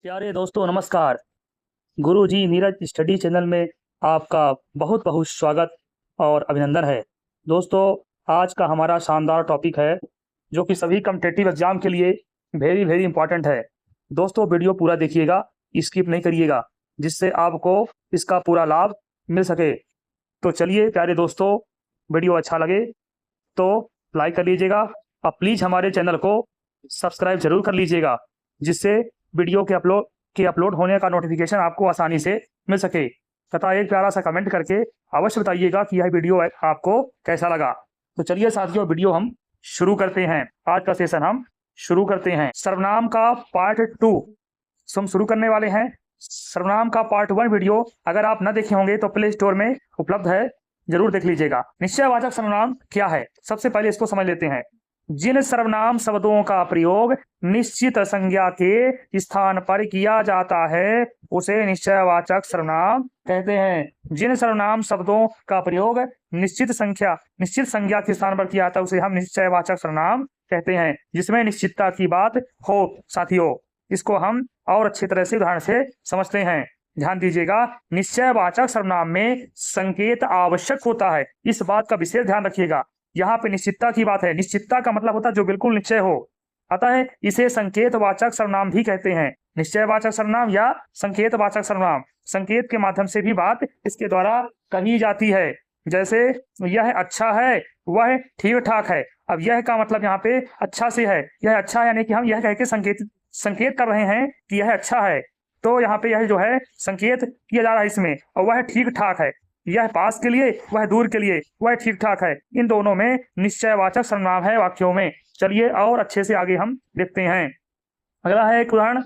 प्यारे दोस्तों नमस्कार। गुरुजी नीरज स्टडी चैनल में आपका बहुत बहुत स्वागत और अभिनंदन है। दोस्तों आज का हमारा शानदार टॉपिक है जो कि सभी कॉम्पिटिटिव एग्जाम के लिए वेरी वेरी इंपॉर्टेंट है। दोस्तों वीडियो पूरा देखिएगा, स्किप नहीं करिएगा, जिससे आपको इसका पूरा लाभ मिल सके। तो चलिए प्यारे दोस्तों, वीडियो अच्छा लगे तो लाइक कर लीजिएगा और प्लीज़ हमारे चैनल को सब्सक्राइब जरूर कर लीजिएगा, जिससे वीडियो के अपलोड होने का नोटिफिकेशन आपको आसानी से मिल सके। तथा एक प्यारा सा कमेंट करके अवश्य बताइएगा कि यह वीडियो आपको कैसा लगा। तो चलिए साथियों, वीडियो हम शुरू करते हैं। आज का सेशन हम शुरू करते हैं। सर्वनाम का पार्ट 2 हम शुरू करने वाले हैं। सर्वनाम का पार्ट 1 वीडियो अगर आप न देखे होंगे तो प्ले स्टोर में उपलब्ध है, जरूर देख लीजिएगा। निश्चयवाचक सर्वनाम क्या है, सबसे पहले इसको समझ लेते हैं। जिन सर्वनाम शब्दों का प्रयोग निश्चित संज्ञा के स्थान पर किया जाता है उसे निश्चयवाचक सर्वनाम कहते हैं। जिन सर्वनाम शब्दों का प्रयोग निश्चित संज्ञा के स्थान पर किया जाता है उसे हम निश्चयवाचक सर्वनाम कहते हैं, जिसमें निश्चितता की बात हो। साथियों इसको हम और अच्छी तरह से उदाहरण से समझते हैं। ध्यान दीजिएगा, निश्चयवाचक सर्वनाम में संकेत आवश्यक होता है, इस बात का विशेष ध्यान रखिएगा। यहाँ पे निश्चितता की बात है। निश्चितता का मतलब होता है जो बिल्कुल निश्चय हो, अतः इसे संकेतवाचक सर्वनाम भी कहते हैं। निश्चयवाचक सर्वनाम या संकेतवाचक सर्वनाम, संकेत के माध्यम से भी बात इसके द्वारा कही जाती है। जैसे यह अच्छा है, वह ठीक ठाक है। अब यह का मतलब यहाँ पे अच्छा से है, यह अच्छा है यानी कि हम यह कह के संकेत कर रहे हैं कि यह अच्छा है। तो यहाँ पे यह जो है संकेत किया जा रहा है इसमें, और वह ठीक ठाक है। यह पास के लिए, वह दूर के लिए, वह ठीक ठाक है। इन दोनों में निश्चयवाचक सर्वनाम है वाक्यों में। चलिए और अच्छे से आगे हम देखते हैं। अगला है एक उदाहरण,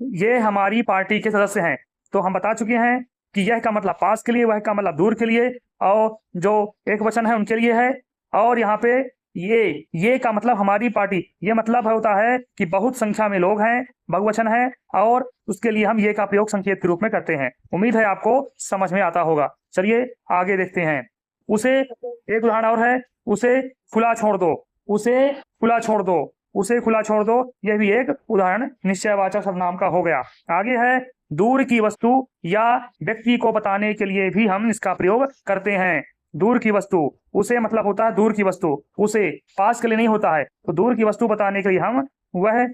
ये हमारी पार्टी के सदस्य हैं। तो हम बता चुके हैं कि यह का मतलब पास के लिए, वह का मतलब दूर के लिए, और जो एक वचन है उनके लिए है। और यहाँ पे ये का मतलब हमारी पार्टी, ये मतलब होता है कि बहुत संख्या में लोग हैं, बहुवचन है, और उसके लिए हम ये का प्रयोग संकेत के रूप में करते हैं। उम्मीद है आपको समझ में आता होगा। चलिए आगे देखते हैं। उसे, एक उदाहरण और है, उसे खुला छोड़ दो, उसे खुला छोड़ दो, उसे खुला छोड़ दो। यह भी एक उदाहरण निश्चयवाचक सर्वनाम का हो गया। आगे है दूर की वस्तु या व्यक्ति को बताने के लिए भी हम इसका प्रयोग करते हैं। दूर की वस्तु, उसे मतलब होता है दूर की वस्तु, उसे पास के लिए नहीं होता है। तो दूर की वस्तु बताने के लिए हम वह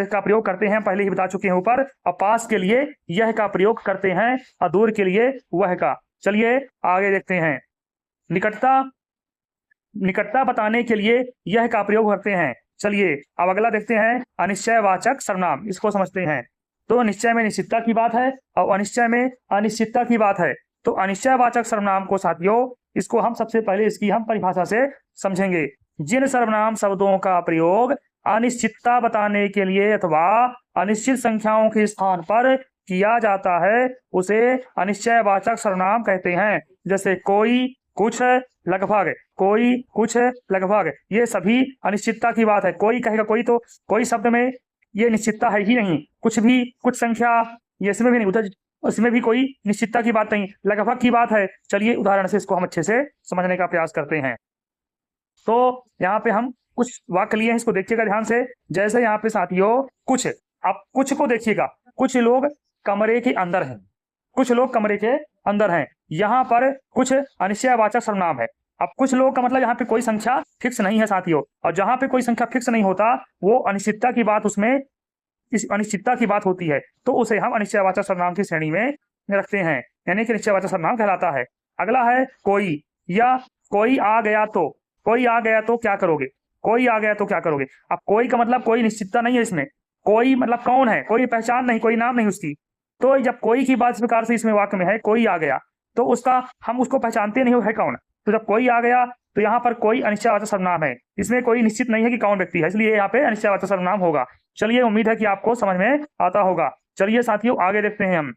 का प्रयोग करते हैं, पहले ही बता चुके हैं ऊपर। और पास के लिए यह का प्रयोग करते हैं, और दूर के लिए वह का। चलिए आगे देखते हैं। निकटता बताने के लिए यह का प्रयोग करते हैं। चलिए अब अगला देखते हैं, अनिश्चयवाचक सर्वनाम, इसको समझते हैं। तो निश्चय में निश्चितता की बात है और अनिश्चय में अनिश्चितता की बात है। तो अनिश्चयवाचक सर्वनाम को साथियों, इसको हम सबसे पहले इसकी हम परिभाषा से समझेंगे। जिन सर्वनाम शब्दों का प्रयोग अनिश्चितता बताने के लिए अथवा अनिश्चित संख्याओं के स्थान पर किया जाता है उसे अनिश्चयवाचक सर्वनाम कहते हैं। जैसे कोई, कुछ, लगभग, कोई, कुछ, लगभग, ये सभी अनिश्चितता की बात है। कोई कहेगा कोई, तो कोई शब्द में ये निश्चितता है ही नहीं। कुछ भी, कुछ संख्या, ये इसमें भी नहीं, उधर उसमें भी कोई निश्चितता की बात नहीं, लगभग की बात है। चलिए उदाहरण से इसको हम अच्छे से समझने का प्रयास करते हैं। तो यहाँ पे हम कुछ वाक्य लिए हैं, इसको देखिएगा ध्यान से। जैसे यहाँ पे साथियों कुछ, आप कुछ को देखिएगा, कुछ लोग कमरे के अंदर हैं, कुछ लोग कमरे के अंदर हैं। यहाँ पर कुछ अनिश्चयवाचक सर्वनाम है। अब कुछ लोग का मतलब यहाँ पे कोई संख्या फिक्स नहीं है साथियों, और जहां पे कोई संख्या फिक्स नहीं होता वो अनिश्चितता की बात, उसमें इस अनिश्चितता की बात होती है, तो उसे हम अनिश्चयवाचक सर्वनाम की श्रेणी में रखते हैं, यानी कि निश्चयवाचक सर्वनाम कहलाता है। अगला है कोई, या कोई आ गया तो, कोई आ गया तो क्या करोगे, कोई आ गया तो क्या करोगे। अब कोई का मतलब कोई निश्चितता नहीं है इसमें, कोई मतलब कौन है, कोई पहचान नहीं, कोई नाम नहीं उसकी। तो जब कोई की बात इस प्रकार से इसमें वाक्य में है कोई आ गया, तो उसका हम उसको पहचानते नहीं है कौन। तो जब कोई आ गया तो यहाँ पर कोई अनिश्चयवाचक सर्वनाम है, इसमें कोई निश्चित नहीं है कि कौन व्यक्ति है, इसलिए यहाँ पे अनिश्चयवाचक सर्वनाम होगा। चलिए उम्मीद है कि आपको समझ में आता होगा। चलिए साथियों आगे देखते हैं हम।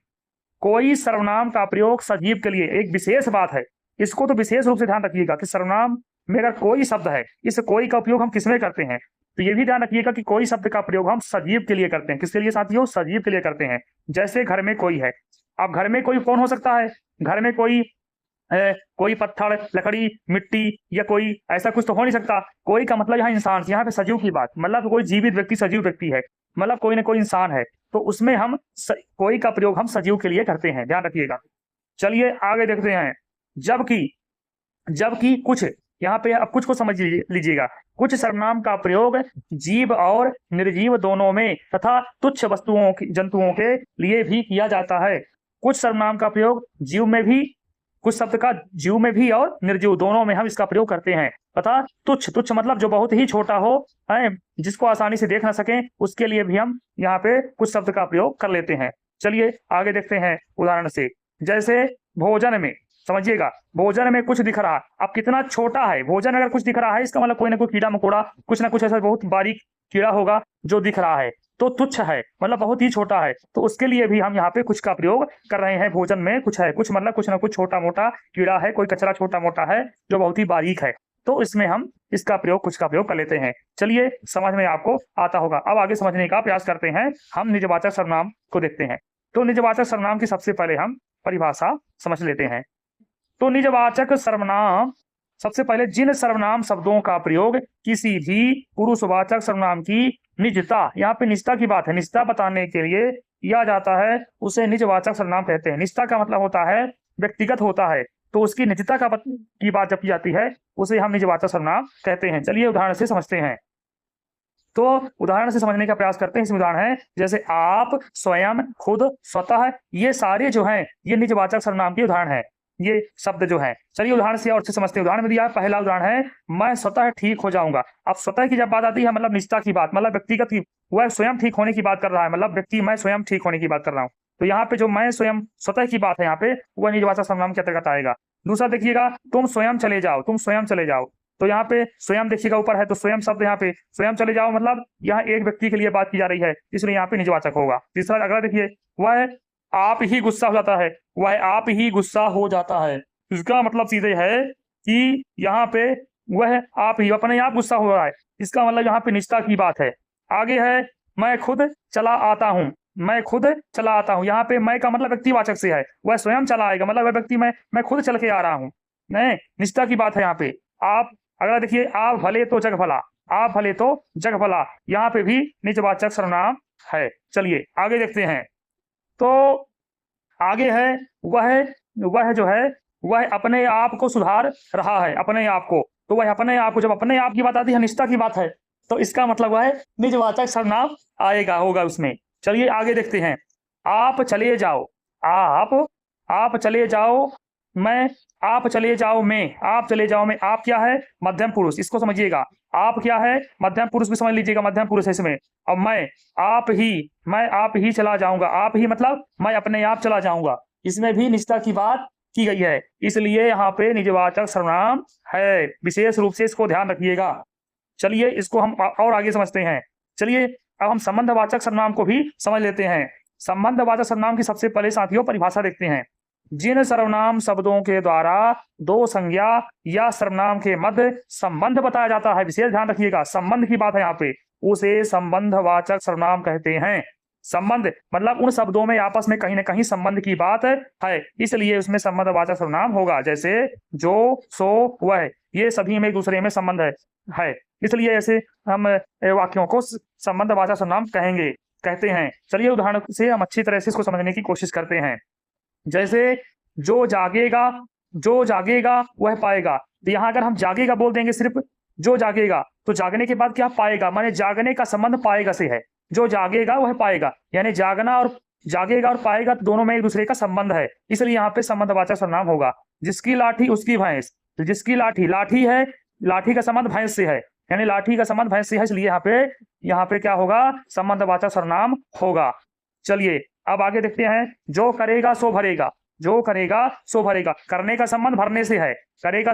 कोई सर्वनाम का प्रयोग सजीव के लिए एक विशेष बात है, इसको तो विशेष रूप से ध्यान रखिएगा कि सर्वनाम में अगर कोई शब्द है, इस कोई का उपयोग हम किसमें करते हैं, तो ये भी ध्यान रखिएगा कि कोई शब्द का प्रयोग हम सजीव के लिए करते हैं। किसके लिए साथियों, सजीव के लिए करते हैं। जैसे घर में कोई है, अब घर में कोई कौन हो सकता है, घर में कोई पत्थर, लकड़ी, मिट्टी या कोई ऐसा कुछ तो हो नहीं सकता। कोई का मतलब यहाँ इंसान, यहाँ पे सजीव की बात, मतलब कोई जीवित व्यक्ति, सजीव व्यक्ति है। मतलब कोई ना कोई इंसान है, तो उसमें हम कोई का प्रयोग हम सजीव के लिए करते हैं, ध्यान रखिएगा। चलिए आगे देखते हैं। जबकि जबकि कुछ, यहाँ पे अब कुछ को समझ लीजिएगा। कुछ सर्वनाम का प्रयोग जीव और निर्जीव दोनों में तथा तुच्छ वस्तुओं जंतुओं के लिए भी किया जाता है। कुछ सर्वनाम का प्रयोग जीव में भी, कुछ शब्द का जीव में भी और निर्जीव दोनों में हम इसका प्रयोग करते हैं तथा तुच्छ, तुच्छ मतलब जो बहुत ही छोटा हो, है, जिसको आसानी से देख ना सके, उसके लिए भी हम यहाँ पे कुछ शब्द का प्रयोग कर लेते हैं। चलिए आगे देखते हैं उदाहरण से। जैसे भोजन में, समझिएगा, भोजन में कुछ दिख रहा, अब कितना छोटा है भोजन, अगर कुछ दिख रहा है इसका मतलब कोई ना कोई कीड़ा मकोड़ा, कुछ ना कुछ ऐसा बहुत बारीक कीड़ा होगा जो दिख रहा है, तो तुच्छ है मतलब बहुत ही छोटा है, तो उसके लिए भी हम यहाँ पे कुछ का प्रयोग कर रहे हैं। भोजन में कुछ है, कुछ मतलब कुछ ना कुछ छोटा मोटा कीड़ा है, कोई कचरा छोटा मोटा है जो बहुत ही बारीक है, तो इसमें हम इसका प्रयोग, कुछ का प्रयोग कर लेते हैं। चलिए समझ में आपको आता होगा। अब आगे समझने का प्रयास करते हैं, हम निजवाचक सर्वनाम को देखते हैं। तो निजवाचक सर्वनाम की सबसे पहले हम परिभाषा समझ लेते हैं। तो निजवाचक सर्वनाम, सबसे पहले जिन सर्वनाम शब्दों का प्रयोग किसी भी पुरुषवाचक सर्वनाम की निजता, यहाँ पे निजता की बात है, निजता बताने के लिए किया जाता है, उसे निजवाचक सर्वनाम कहते हैं। निजता का मतलब होता है व्यक्तिगत होता है, तो उसकी निजता की बात जब की जाती है उसे हम निजवाचक सर्वनाम कहते हैं। चलिए उदाहरण से समझते हैं। तो उदाहरण से समझने का प्रयास करते हैं। इसमें उदाहरण है जैसे आप, स्वयं, खुद, स्वतः, ये सारे जो हैं ये निजवाचक सर्वनाम के उदाहरण है, ये शब्द जो है। चलिए उदाहरण से और से समझते हैं। उदाहरण में दिया है, पहला उदाहरण है मैं स्वतः ठीक हो जाऊंगा। अब स्वतः की जब बात आती है मतलब निजता की बात, मतलब व्यक्तिगत की, वह स्वयं ठीक होने की बात कर रहा है, मतलब व्यक्ति, मैं स्वयं ठीक होने की बात कर रहा हूँ, तो यहाँ पे जो मैं स्वयं स्वतः की बात है यहाँ पे वह निजवाचक सर्वनाम के अंतर्गत आएगा। दूसरा देखिएगा, तुम स्वयं चले जाओ, तुम स्वयं चले जाओ, तो यहाँ पे स्वयं देखिएगा ऊपर है, तो स्वयं शब्द यहाँ पे स्वयं चले जाओ मतलब यहाँ एक व्यक्ति के लिए बात की जा रही है, इसलिए यहाँ पे निजवाचक होगा। तीसरा अगला देखिए, वह आप ही गुस्सा हो जाता है, वह आप ही गुस्सा हो जाता है, इसका मतलब सीधे है कि यहाँ पे वह आप ही अपने आप गुस्सा हो रहा है, इसका मतलब यहाँ पे निजता की बात है। आगे है मैं खुद चला आता हूँ, मैं खुद चला आता हूँ, यहाँ पे मैं का मतलब व्यक्तिवाचक से है, वह स्वयं चला आएगा मतलब वह व्यक्ति, मैं खुद चल के आ रहा हूँ, नहीं, निजता की बात है यहाँ पे। आप अगर देखिए, आप भले तो जग भला, आप भले तो जग भला, यहाँ पे भी निजवाचक सर्वनाम है। चलिए आगे देखते हैं। तो आगे है वह जो है वह अपने आप को सुधार रहा है, अपने आप को, तो वह अपने आप को, जब अपने आप की बात आती है, निजता की बात है, तो इसका मतलब वह निजवाचक सर्वनाम आएगा, होगा उसमें। चलिए आगे देखते हैं। आप चले जाओ, आप चले जाओ, मैं, आप चले जाओ में, आप चले जाओ में, आप क्या है, मध्यम पुरुष, इसको समझिएगा। आप क्या है, मध्यम पुरुष भी समझ लीजिएगा, मध्यम पुरुष है इसमें। अब मैं आप ही चला जाऊंगा, आप ही मतलब मैं अपने आप चला जाऊंगा, इसमें भी निजता की बात की गई है, इसलिए यहाँ पे निजवाचक सर्वनाम है, विशेष रूप से इसको ध्यान रखिएगा। चलिए इसको हम और आगे समझते हैं। चलिए अब हम संबंधवाचक सर्वनाम को भी समझ लेते हैं। संबंधवाचक सर्वनाम की सबसे पहले साथियों परिभाषा देखते हैं। जिन सर्वनाम शब्दों के द्वारा दो संज्ञा या सर्वनाम के मध्य संबंध बताया जाता है, विशेष ध्यान रखिएगा, संबंध की बात है यहाँ पे, उसे संबंधवाचक सर्वनाम कहते हैं। संबंध मतलब उन शब्दों में आपस में कहीं ना कहीं संबंध की बात है, इसलिए उसमें संबंधवाचक सर्वनाम होगा। जैसे जो, सो, वह, ये सभी में एक दूसरे में संबंध है, इसलिए ऐसे हम वाक्यों को संबंधवाचक सर्वनाम कहते हैं। चलिए उदाहरण से हम अच्छी तरह से इसको समझने की कोशिश करते हैं। जैसे जो जागेगा वह पाएगा, तो यहाँ अगर हम जागेगा बोल देंगे सिर्फ, जो जागेगा, तो जागने के बाद क्या पाएगा, माने जागने का संबंध पाएगा से है, जो जागेगा वह पाएगा, यानी जागना और जागेगा और पाएगा तो दोनों में एक दूसरे का संबंध है, इसलिए यहाँ पे संबंधवाचक सर्वनाम होगा। जिसकी लाठी उसकी भैंस, तो जिसकी लाठी है, लाठी का संबंध भैंस से है, यानी लाठी का संबंध भैंस से है, इसलिए यहाँ पे क्या होगा, संबंधवाचक सर्वनाम होगा। चलिए अब आगे देखते हैं। जो करेगा सो भरेगा, जो करेगा सो भरेगा, करने का संबंध भरने से है, करेगा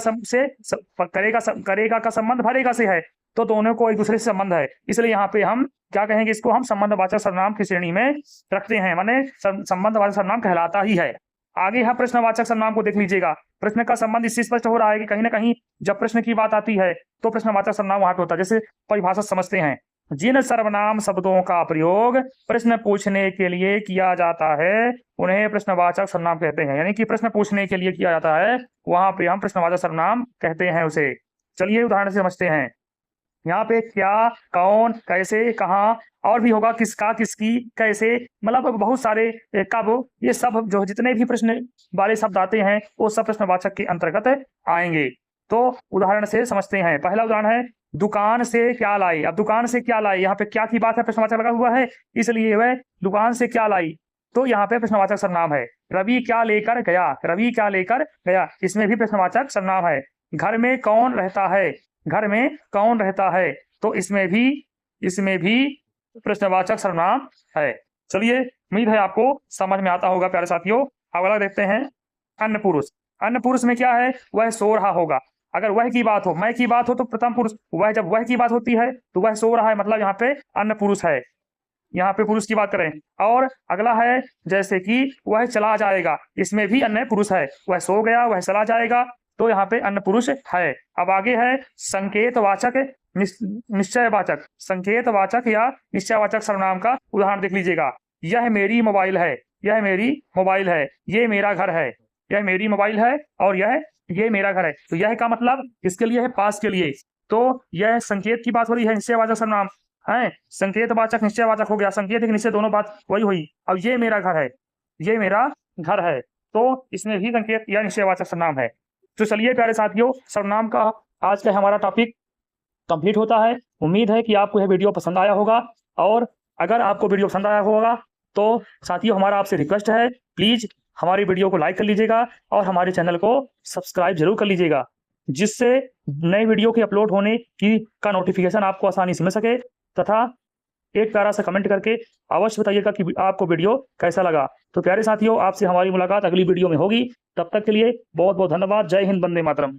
का संबंध भरेगा से है, तो दोनों को एक दूसरे से संबंध है, इसलिए यहाँ पे हम क्या कहेंगे, इसको हम संबंधवाचक सर्वनाम की श्रेणी में रखते हैं, माने संबंधवाचक सर्वनाम कहलाता ही है। आगे हम प्रश्नवाचक सर्वनाम को देख लीजिएगा। प्रश्न का संबंध इससे स्पष्ट हो रहा है कि कहीं ना कहीं जब प्रश्न की बात आती है तो प्रश्नवाचक सर्वनाम वहां पे होता है। जैसे परिभाषा समझते हैं, जिन सर्वनाम शब्दों का प्रयोग प्रश्न पूछने के लिए किया जाता है उन्हें प्रश्नवाचक सर्वनाम कहते हैं, यानी कि प्रश्न पूछने के लिए किया जाता है वहां पे हम प्रश्नवाचक सर्वनाम कहते हैं उसे। चलिए उदाहरण से समझते हैं। यहाँ पे क्या, कौन, कैसे, कहाँ, और भी होगा किसका, किसकी, कैसे, मतलब बहुत सारे कब, ये सब जो जितने भी प्रश्न वाले शब्द आते हैं वो सब प्रश्नवाचक के अंतर्गत आएंगे। तो उदाहरण से समझते हैं। पहला उदाहरण है दुकान से क्या लाई। अब दुकान से क्या लाई, यहाँ पे क्या की बात है, प्रश्नवाचक लगा हुआ है, इसलिए वह दुकान से क्या लाई, तो यहाँ पे प्रश्नवाचक सर्वनाम है। रवि क्या लेकर गया, रवि क्या लेकर गया, इसमें भी प्रश्नवाचक सर्वनाम है। घर में कौन रहता है, घर में कौन रहता है, तो इसमें भी प्रश्नवाचक सर्वनाम है। चलिए, उम्मीद है आपको समझ में आता होगा प्यारे साथियों। अब अगला देखते हैं अन्य पुरुष। अन्य पुरुष में क्या है, वह सो रहा होगा। अगर वह की बात हो, मैं की बात हो तो प्रथम पुरुष वह, जब वह की बात होती है तो वह सो रहा है, मतलब यहाँ पे अन्य पुरुष है, यहाँ पे पुरुष की बात करें। और अगला है जैसे कि वह चला जाएगा, इसमें भी अन्य पुरुष है, वह सो गया, वह चला जाएगा, तो यहाँ पे अन्य पुरुष है। अब आगे है संकेतवाचक निश्चयवाचक। संकेतवाचक या निश्चयवाचक सर्वनाम का उदाहरण देख लीजिएगा। यह मेरी मोबाइल है, यह मेरी मोबाइल है, ये मेरा घर है, यह मेरी मोबाइल है और ये मेरा घर है। तो यह का मतलब किसके लिए है, पास के लिए। तो यह संकेत की बात हो रही है, निश्चयवाचक सर्वनाम है। संकेतवाचक निश्चयवाचक हो गया, संकेत निश्चय दोनों बात वही हुई। अब ये मेरा घर है, ये मेरा घर है, तो इसमें भी संकेत या निश्चयवाचक सर्वनाम है। तो चलिए प्यारे साथियों, सर्वनाम का आज का हमारा टॉपिक कंप्लीट होता है। उम्मीद है कि आपको यह वीडियो पसंद आया होगा, और अगर आपको वीडियो पसंद आया होगा तो साथियों हमारा आपसे रिक्वेस्ट है, प्लीज हमारी वीडियो को लाइक कर लीजिएगा और हमारे चैनल को सब्सक्राइब जरूर कर लीजिएगा, जिससे नए वीडियो के अपलोड होने की का नोटिफिकेशन आपको आसानी से मिल सके। तथा एक प्यारा सा कमेंट करके अवश्य बताइएगा कि आपको वीडियो कैसा लगा। तो प्यारे साथियों, आपसे हमारी मुलाकात अगली वीडियो में होगी। तब तक के लिए बहुत बहुत धन्यवाद। जय हिंद, वंदे मातरम।